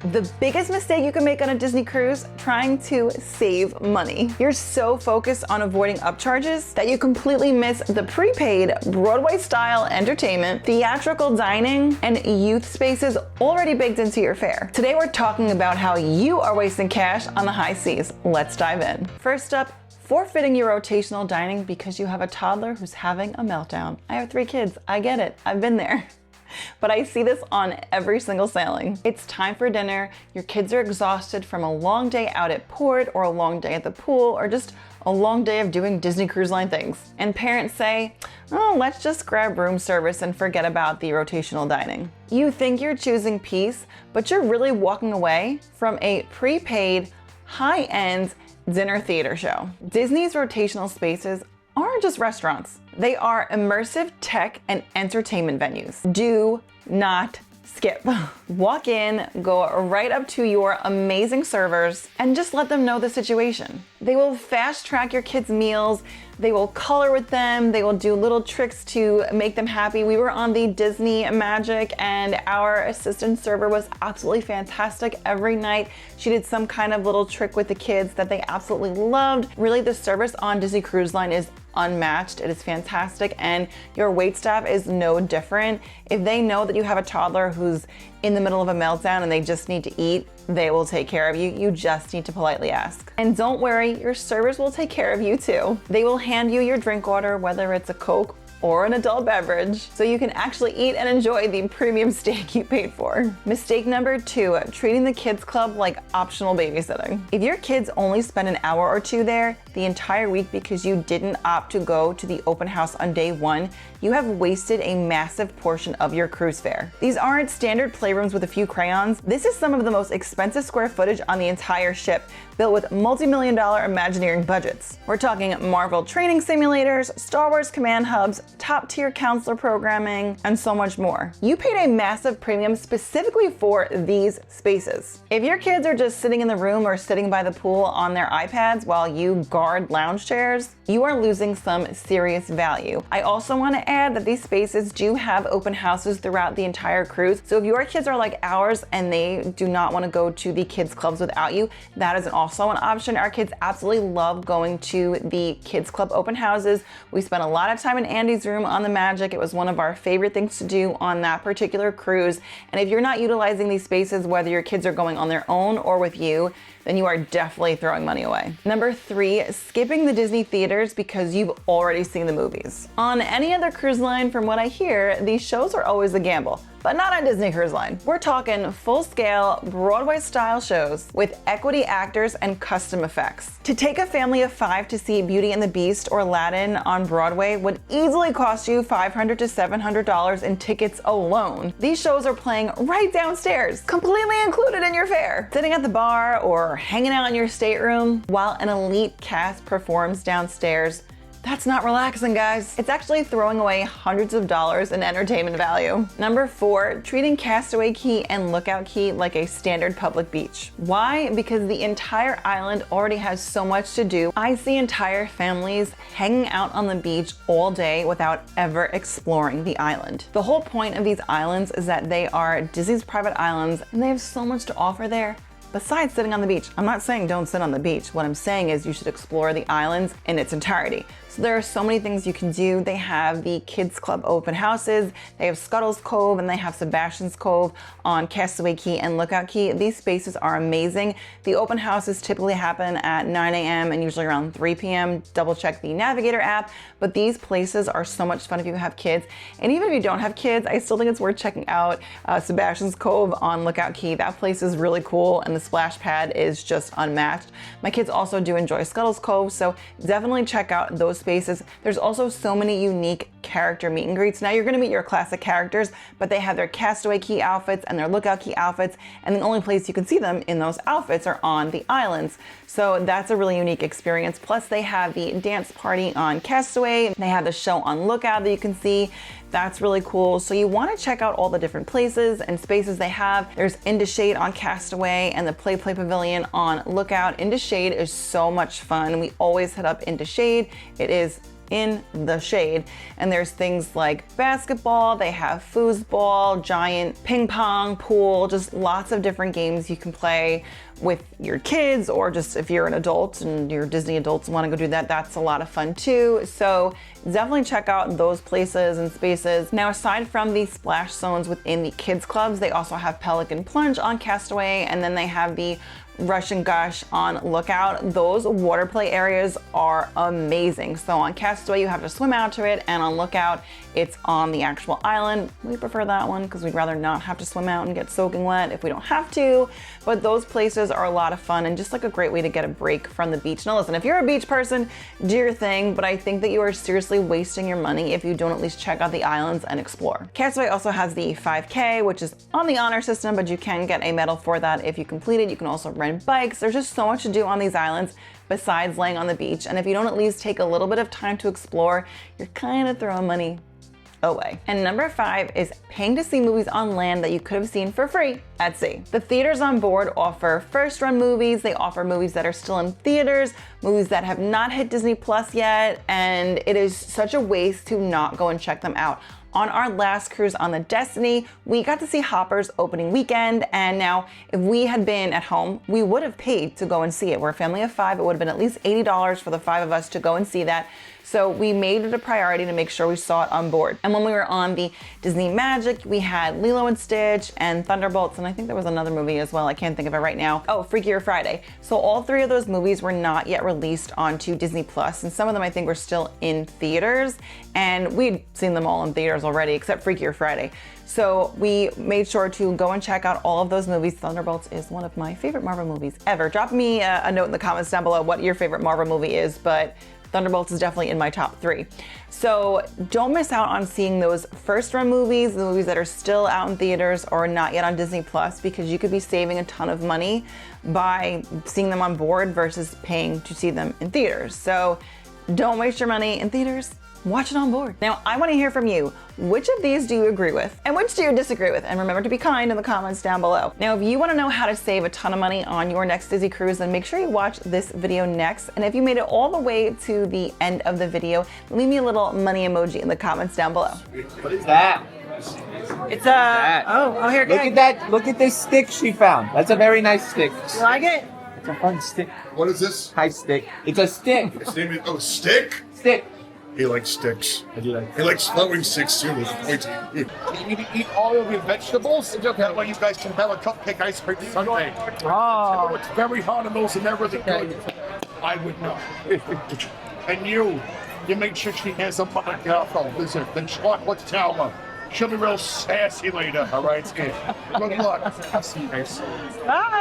The biggest mistake you can make on a Disney cruise, trying to save money. You're so focused on avoiding upcharges that you completely miss the prepaid Broadway-style entertainment, theatrical dining, and youth spaces already baked into your fare. Today we're talking about how you are wasting cash on the high seas. Let's dive in. First up, forfeiting your rotational dining because you have a toddler who's having a meltdown. I have 3 kids, I get it, I've been there. But I see this on every single sailing. It's time for dinner, your kids are exhausted from a long day out at port or a long day at the pool or just a long day of doing Disney Cruise Line things. And parents say, oh, let's just grab room service and forget about the rotational dining. You think you're choosing peace, but you're really walking away from a prepaid, high-end dinner theater show. Disney's rotational spaces aren't just restaurants. They are immersive tech and entertainment venues. Do not skip. Walk in, go right up to your amazing servers, and just let them know the situation. They will fast track your kids' meals, they will color with them, they will do little tricks to make them happy. We were on the Disney Magic and our assistant server was absolutely fantastic every night. She did some kind of little trick with the kids that they absolutely loved. Really, the service on Disney Cruise Line is unmatched. It is fantastic, and your wait staff is no different. If they know that you have a toddler who's in the middle of a meltdown and they just need to eat, they will take care of you. You just need to politely ask. And don't worry, your servers will take care of you too. They will hand you your drink order, whether it's a Coke or an adult beverage, so you can actually eat and enjoy the premium steak you paid for. Mistake number 2, treating the kids club like optional babysitting. If your kids only spend an hour or 2 there the entire week because you didn't opt to go to the open house on day 1, you have wasted a massive portion of your cruise fare. These aren't standard playrooms with a few crayons. This is some of the most expensive square footage on the entire ship, built with multi-million-dollar Imagineering budgets. We're talking Marvel training simulators, Star Wars command hubs, top-tier counselor programming, and so much more. You paid a massive premium specifically for these spaces. If your kids are just sitting in the room or sitting by the pool on their iPads while you guard lounge chairs, you are losing some serious value. I also want to add that these spaces do have open houses throughout the entire cruise. So if your kids are like ours and they do not want to go to the kids clubs without you, that is also an option. Our kids absolutely love going to the kids club open houses. We spent a lot of time in Andy's room on the Magic. It was one of our favorite things to do on that particular cruise. And if you're not utilizing these spaces, whether your kids are going on their own or with you, then you are definitely throwing money away. Number 3, skipping the Disney theaters because you've already seen the movies. On any other cruise line, from what I hear, these shows are always a gamble. But not on Disney Cruise Line. We're talking full-scale Broadway-style shows with equity actors and custom effects. To take a family of 5 to see Beauty and the Beast or Aladdin on Broadway would easily cost you $500 to $700 in tickets alone. These shows are playing right downstairs, completely included in your fare. Sitting at the bar or hanging out in your stateroom while an elite cast performs downstairs, that's not relaxing, guys. It's actually throwing away hundreds of dollars in entertainment value. Number 4, treating Castaway Cay and Lookout Cay like a standard public beach. Why? Because the entire island already has so much to do. I see entire families hanging out on the beach all day without ever exploring the island. The whole point of these islands is that they are Disney's private islands and they have so much to offer there. Besides sitting on the beach, I'm not saying don't sit on the beach. What I'm saying is you should explore the islands in its entirety. So there are so many things you can do. They have the Kids Club open houses, they have Scuttle's Cove, and they have Sebastian's Cove on Castaway Cay and Lookout Cay. These spaces are amazing. The open houses typically happen at 9 a.m. and usually around 3 p.m. Double check the Navigator app, but these places are so much fun if you have kids. And even if you don't have kids, I still think it's worth checking out Sebastian's Cove on Lookout Cay. That place is really cool and the splash pad is just unmatched. My kids also do enjoy Scuttle's Cove, so definitely check out those spaces. There's also so many unique character meet and greets. Now you're gonna meet your classic characters, but they have their Castaway Cay outfits and their Lookout Cay outfits, and the only place you can see them in those outfits are on the islands. So that's a really unique experience. Plus they have the dance party on Castaway. They have the show on Lookout that you can see. That's really cool. So you want to check out all the different places and spaces they have. There's Into Shade on Castaway and the Play Pavilion on Lookout. Into Shade is so much fun. We always hit up Into Shade. It is in the shade. And there's things like basketball, they have foosball, giant ping pong, pool, just lots of different games you can play with your kids, or just if you're an adult and you're Disney adults and want to go do that, that's a lot of fun too. So definitely check out those places and spaces. Now, aside from the splash zones within the kids clubs, they also have Pelican Plunge on Castaway, and then they have the Rush and Gush on Lookout. Those water play areas are amazing. So on Castaway, you have to swim out to it, and on Lookout, it's on the actual island. We prefer that one because we'd rather not have to swim out and get soaking wet if we don't have to. But those places are a lot of fun and just like a great way to get a break from the beach. Now listen, if you're a beach person, do your thing, but I think that you are seriously wasting your money if you don't at least check out the islands and explore. Castaway also has the 5K, which is on the honor system, but you can get a medal for that if you complete it. You can also rent bikes. There's just so much to do on these islands besides laying on the beach. And if you don't at least take a little bit of time to explore, you're kind of throwing money away. And number 5 is paying to see movies on land that you could have seen for free at sea. The theaters on board offer first run movies. They offer movies that are still in theaters, movies that have not hit Disney Plus yet, and it is such a waste to not go and check them out. On our last cruise on the Destiny, we got to see Hopper's opening weekend, and now if we had been at home, we would have paid to go and see it. We're a family of 5. It would have been at least $80 for the 5 of us to go and see that. So we made it a priority to make sure we saw it on board. And when we were on the Disney Magic, we had Lilo and Stitch and Thunderbolts, and I think there was another movie as well. I can't think of it right now. Oh, Freakier Friday. So all 3 of those movies were not yet released onto Disney Plus, and some of them I think were still in theaters, and we'd seen them all in theaters already, except Freakier Friday. So we made sure to go and check out all of those movies. Thunderbolts is one of my favorite Marvel movies ever. Drop me a note in the comments down below what your favorite Marvel movie is, but Thunderbolts is definitely in my top 3. So don't miss out on seeing those first run movies, the movies that are still out in theaters or not yet on Disney Plus, because you could be saving a ton of money by seeing them on board versus paying to see them in theaters. So don't waste your money in theaters. Watch it on board. Now, I want to hear from you. Which of these do you agree with? And which do you disagree with? And remember to be kind in the comments down below. Now, if you want to know how to save a ton of money on your next Disney cruise, then make sure you watch this video next. And if you made it all the way to the end of the video, leave me a little money emoji in the comments down below. What is that? It's a, oh, here, look at that. Look at this stick she found. That's a very nice stick. You like it? It's a fun stick. What is this? High stick. It's a stick. Its name is, oh, stick? Stick. He likes sticks. I do like He likes flowing sticks too. Wait till you need to eat all of your vegetables. That way you guys can have a cupcake ice cream sundae. Oh. It's very hard and those and everything good. I would know. And you make sure she has a mother careful. Listen, the chocolate tower. She'll be real sassy later, all right? Good luck. I'll see you guys. Bye.